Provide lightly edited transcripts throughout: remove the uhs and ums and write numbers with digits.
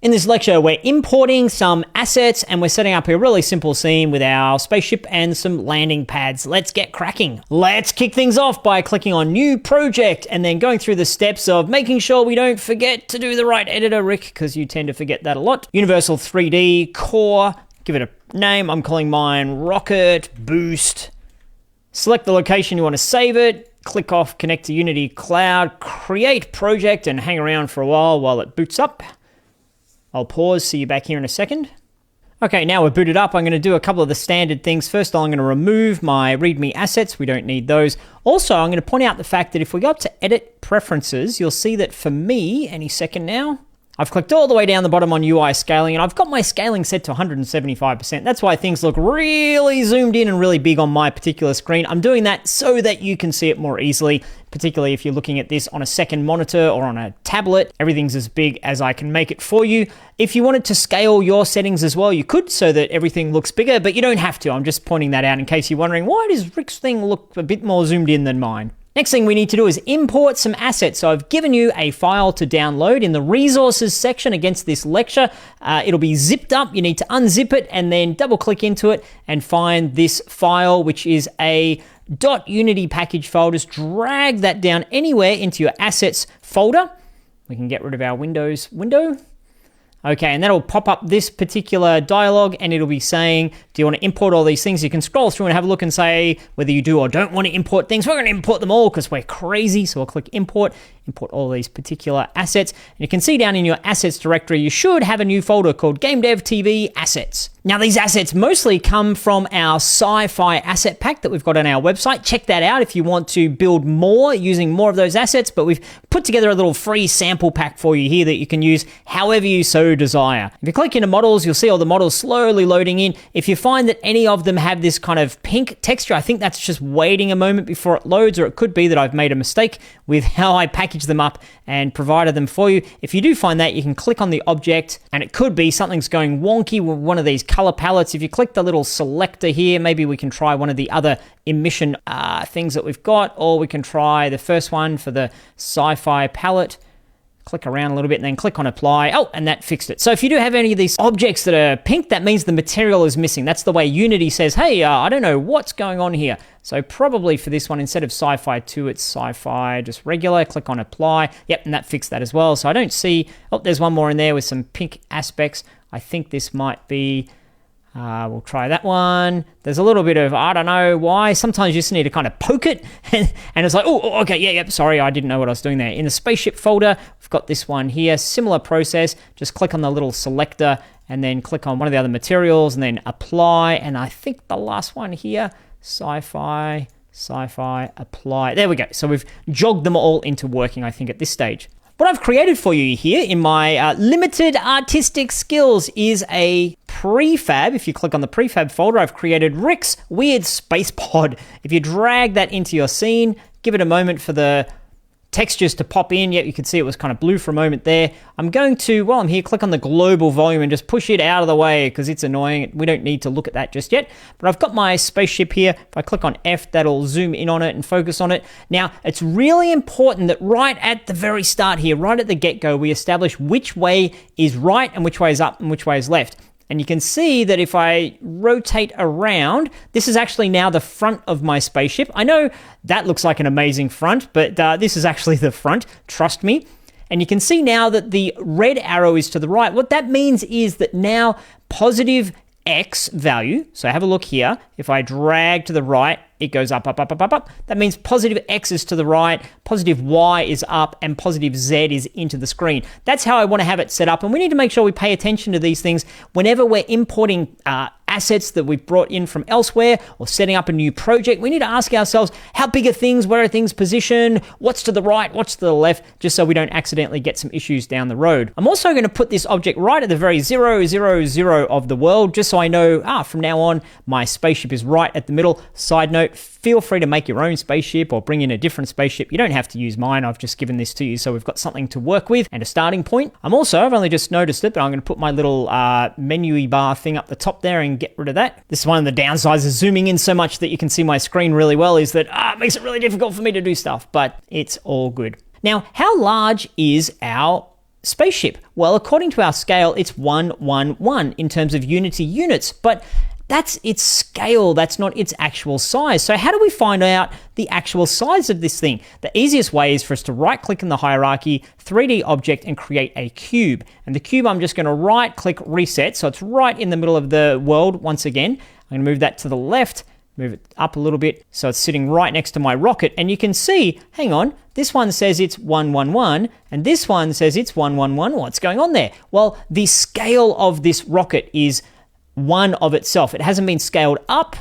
In this lecture, we're importing some assets and we're setting up a really simple scene with our spaceship and some landing pads. Let's get cracking. Let's kick things off by clicking on New Project and then going through the steps of making sure we don't forget to do the right editor, Rick, because you tend to forget that a lot. Universal 3D, Core, give it a name. I'm calling mine Rocket Boost. Select the location you want to save it. Click off Connect to Unity Cloud, create project and hang around for a while it boots up. I'll pause, see you back here in a second. Okay, now we're booted up. I'm going to do a couple of the standard things. First, I'm going to remove my README assets. We don't need those. Also, I'm going to point out the fact that if we go up to Edit Preferences, you'll see that for me, any second now, I've clicked all the way down the bottom on UI scaling, and I've got my scaling set to 175%. That's why things look really zoomed in and really big on my particular screen. I'm doing that so that you can see it more easily, particularly if you're looking at this on a second monitor or on a tablet. Everything's as big as I can make it for you. If you wanted to scale your settings as well, you could, so that everything looks bigger, but you don't have to. I'm just pointing that out in case you're wondering, why does Rick's thing look a bit more zoomed in than mine? Next thing we need to do is import some assets. So I've given you a file to download in the resources section against this lecture. It'll be zipped up. You need to unzip it and then double click into it and find this file, which is a .unity package file. Just drag that down anywhere into your assets folder. We can get rid of our Windows window. Okay, and that'll pop up this particular dialog and it'll be saying, do you want to import all these things? You can scroll through and have a look and say whether you do or don't want to import things. We're going to import them all because we're crazy. So we'll click import all these particular assets. And you can see down in your assets directory, you should have a new folder called Game Dev TV Assets. Now, these assets mostly come from our sci-fi asset pack that we've got on our website. Check that out if you want to build more using more of those assets, but we've put together a little free sample pack for you here that you can use however you so desire. If you click into models, you'll see all the models slowly loading in. If you find that any of them have this kind of pink texture, I think that's just waiting a moment before it loads, or it could be that I've made a mistake with how I packaged them up and provided them for you. If you do find that, you can click on the object and it could be something's going wonky with one of these color palettes. If you click the little selector here, maybe we can try one of the other emission things that we've got, or we can try the first one for the sci-fi palette. Click around a little bit and then click on apply. Oh, and that fixed it. So if you do have any of these objects that are pink, that means the material is missing. That's the way Unity says, hey, I don't know what's going on here. So probably for this one, instead of sci-fi 2, it's sci-fi just regular. Click on apply. Yep, and that fixed that as well. So I don't see, oh, there's one more in there with some pink aspects. I think this might be, we'll try that one. There's a little bit of, I don't know why. Sometimes you just need to kind of poke it and it's like, oh, okay, yeah, sorry, I didn't know what I was doing there. In the spaceship folder, we've got this one here, similar process. Just click on the little selector and then click on one of the other materials and then apply. And I think the last one here, sci-fi, apply. There we go. So we've jogged them all into working, I think, at this stage. What I've created for you here in my limited artistic skills is a prefab. If you click on the prefab folder, I've created Rick's Weird Space Pod. If you drag that into your scene, give it a moment for the textures to pop in. Yep, you can see it was kind of blue for a moment there. I'm going to, while I'm here, click on the global volume and just push it out of the way because it's annoying. We don't need to look at that just yet. But I've got my spaceship here. If I click on F, that'll zoom in on it and focus on it. Now, it's really important that right at the very start here, right at the get-go, we establish which way is right and which way is up and which way is left. And you can see that if I rotate around, this is actually now the front of my spaceship. I know that looks like an amazing front, but this is actually the front, trust me. And you can see now that the red arrow is to the right. What that means is that now positive X value, so have a look here, if I drag to the right, it goes up. That means positive X is to the right, positive Y is up, and positive Z is into the screen. That's how I want to have it set up, and we need to make sure we pay attention to these things whenever we're importing assets that we've brought in from elsewhere or setting up a new project. We need to ask ourselves, how big are things? Where are things positioned? What's to the right? What's to the left? Just so we don't accidentally get some issues down the road. I'm also going to put this object right at the very 0, 0, 0 of the world, just so I know, from now on, my spaceship is right at the middle. Side note, feel free to make your own spaceship or bring in a different spaceship. You don't have to use mine. I've just given this to you, so we've got something to work with and a starting point. I've only just noticed it, but I'm going to put my little menu bar thing up the top there and get rid of that. This is one of the downsides of zooming in so much that you can see my screen really well, is that it makes it really difficult for me to do stuff, but it's all good. Now, how large is our spaceship? Well, according to our scale, it's 1, 1, 1 in terms of unity units, but that's its scale, that's not its actual size. So how do we find out the actual size of this thing? The easiest way is for us to right-click in the hierarchy, 3D object, and create a cube. And the cube, I'm just going to right-click reset, so it's right in the middle of the world once again. I'm going to move that to the left, move it up a little bit, so it's sitting right next to my rocket, and you can see, hang on, this one says it's 1, 1, 1, and this one says it's 1, 1, 1. What's going on there? Well, the scale of this rocket is 1 of itself. It hasn't been scaled up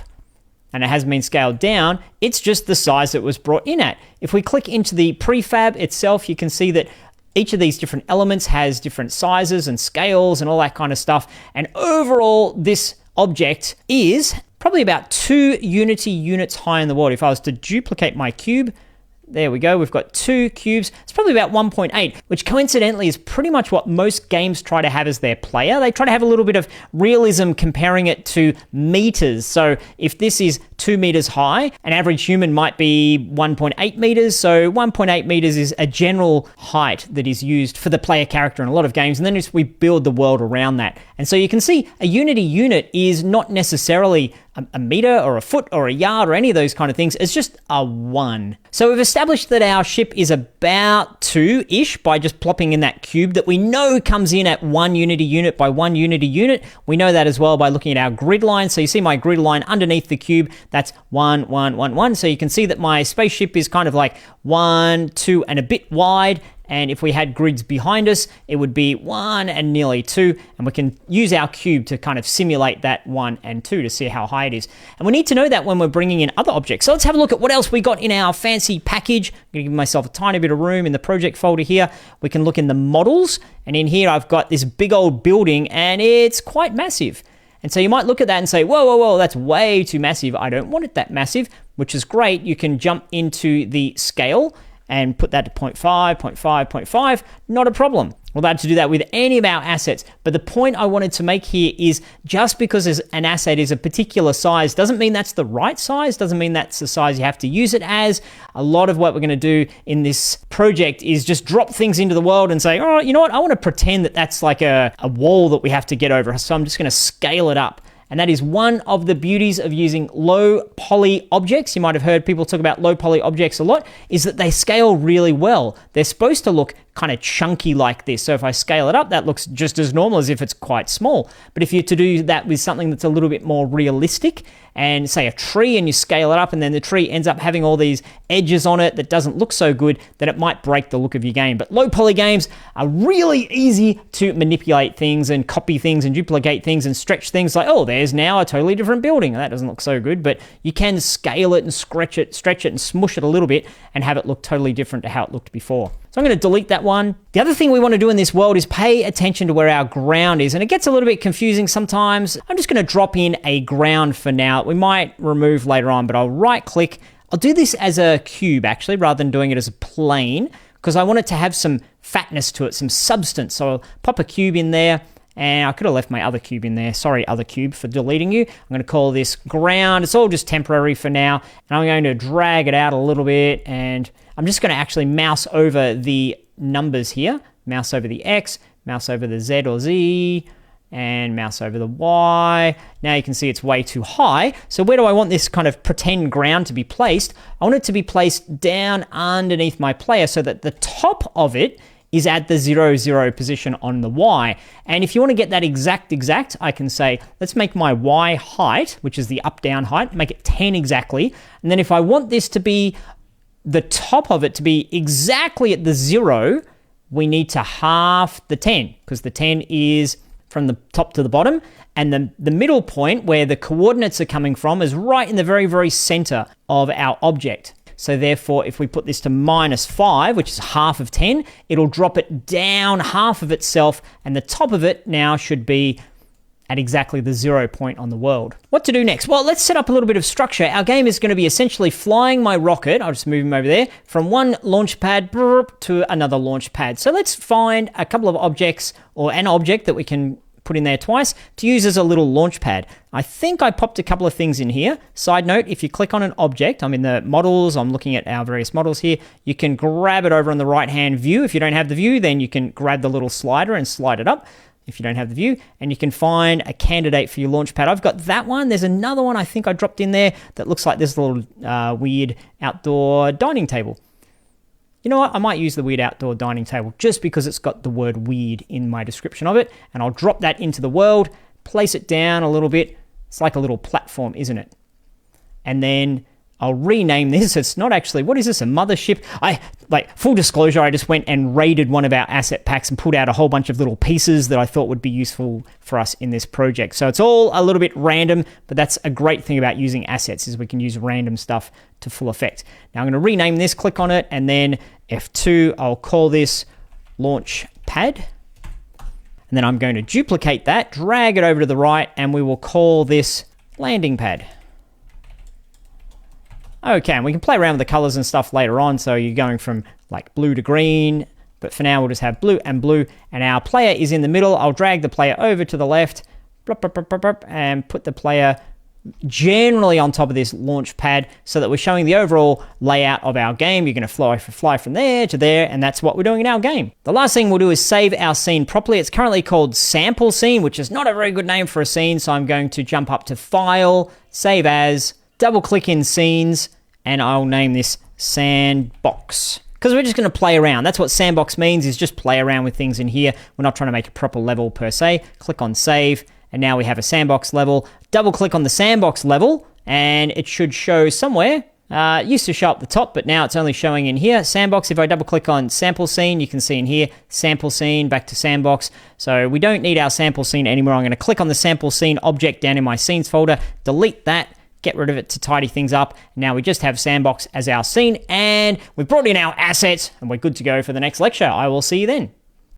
and it hasn't been scaled down. It's just the size it was brought in at. If we click into the prefab itself, you can see that each of these different elements has different sizes and scales and all that kind of stuff. And overall, this object is probably about 2 unity units high in the world. If I was to duplicate my cube, there we go, we've got 2 cubes. It's probably about 1.8, which coincidentally is pretty much what most games try to have as their player. They try to have a little bit of realism comparing it to meters. So if this is 2 meters high, an average human might be 1.8 meters. So 1.8 meters is a general height that is used for the player character in a lot of games. And then we build the world around that. And so you can see a unity unit is not necessarily a meter or a foot or a yard or any of those kind of things. It's just a 1. So we've established that our ship is about 2-ish by just plopping in that cube that we know comes in at 1 unity unit by 1 unity unit. We know that as well by looking at our grid line. So you see my grid line underneath the cube, that's 1, 1, 1, 1. So you can see that my spaceship is kind of like 1, 2 and a bit wide. And if we had grids behind us, it would be 1 and nearly 2. And we can use our cube to kind of simulate that 1 and 2 to see how high it is. And we need to know that when we're bringing in other objects. So let's have a look at what else we got in our fancy package. I'm going to give myself a tiny bit of room in the project folder here. We can look in the models. And in here, I've got this big old building and it's quite massive. And so you might look at that and say, whoa, whoa, whoa, that's way too massive. I don't want it that massive, which is great. You can jump into the scale and put that to 0.5, 0.5, 0.5, not a problem. We're allowed to do that with any of our assets. But the point I wanted to make here is just because an asset is a particular size doesn't mean that's the right size, doesn't mean that's the size you have to use it as. A lot of what we're going to do in this project is just drop things into the world and say, oh, you know what? I want to pretend that that's like a wall that we have to get over. So I'm just going to scale it up. And that is one of the beauties of using low poly objects. You might have heard people talk about low poly objects a lot, is that they scale really well. They're supposed to look kind of chunky like this. So if I scale it up, that looks just as normal as if it's quite small. But if you're to do that with something that's a little bit more realistic, and say a tree, and you scale it up and then the tree ends up having all these edges on it that doesn't look so good, then it might break the look of your game. But low poly games are really easy to manipulate things and copy things and duplicate things and stretch things like, oh, there's now a totally different building. That doesn't look so good, but you can scale it and stretch it and smush it a little bit and have it look totally different to how it looked before. So I'm going to delete that one. The other thing we want to do in this world is pay attention to where our ground is. And it gets a little bit confusing sometimes. I'm just going to drop in a ground for now. We might remove later on, but I'll right click. I'll do this as a cube actually, rather than doing it as a plane, because I want it to have some fatness to it, some substance. So I'll pop a cube in there. And I could have left my other cube in there. Sorry, other cube, for deleting you. I'm going to call this ground. It's all just temporary for now. And I'm going to drag it out a little bit. And I'm just going to actually mouse over the numbers here. Mouse over the X, mouse over the Z or Z, and mouse over the Y. Now you can see it's way too high. So where do I want this kind of pretend ground to be placed? I want it to be placed down underneath my player so that the top of it is at the 0, 0 position on the Y. And if you want to get that exact, I can say, let's make my Y height, which is the up-down height, make it 10 exactly. And then if I want this to be, the top of it to be exactly at the 0, we need to half the 10, because the 10 is from the top to the bottom. And the middle point where the coordinates are coming from is right in the very, very center of our object. So therefore, if we put this to -5, which is half of 10, it'll drop it down half of itself, and the top of it now should be at exactly the 0 point on the world. What to do next? Well, let's set up a little bit of structure. Our game is going to be essentially flying my rocket, I'll just move him over there, from one launch pad to another launch pad. So let's find a couple of objects, or an object that we can put in there twice to use as a little launch pad. I think I popped a couple of things in here. Side note, if you click on an object, I'm in the models, I'm looking at our various models here, you can grab it over on the right-hand view. If you don't have the view, then you can grab the little slider and slide it up if you don't have the view, and you can find a candidate for your launch pad. I've got that one. There's another one I think I dropped in there that looks like this little weird outdoor dining table. You know what? I might use the weird outdoor dining table just because it's got the word weird in my description of it, and I'll drop that into the world, place it down a little bit. It's like a little platform, isn't it? And then I'll rename this. It's not actually, what is this, a mothership? Full disclosure, I just went and raided one of our asset packs and pulled out a whole bunch of little pieces that I thought would be useful for us in this project. So it's all a little bit random, but that's a great thing about using assets is we can use random stuff to full effect. Now I'm going to rename this, click on it, and then F2, I'll call this launch pad. And then I'm going to duplicate that, drag it over to the right, and we will call this landing pad. Okay, and we can play around with the colors and stuff later on. So you're going from like blue to green, but for now we'll just have blue, and our player is in the middle. I'll drag the player over to the left, and put the player generally on top of this launch pad so that we're showing the overall layout of our game. You're going to fly from there to there, and that's what we're doing in our game. The last thing we'll do is save our scene properly. It's currently called sample scene, which is not a very good name for a scene, so I'm going to jump up to File, Save As, double click in Scenes, and I'll name this Sandbox. Because we're just going to play around. That's what sandbox means, is just play around with things in here. We're not trying to make a proper level per se. Click on Save, and now we have a sandbox level. Double click on the sandbox level, and it should show somewhere. It used to show up the top, but now it's only showing in here. Sandbox, if I double click on sample scene, you can see in here, sample scene, back to sandbox. So we don't need our sample scene anymore. I'm going to click on the sample scene object down in my scenes folder, delete that, get rid of it to tidy things up. Now we just have sandbox as our scene, and we've brought in our assets, and we're good to go for the next lecture. I will see you then.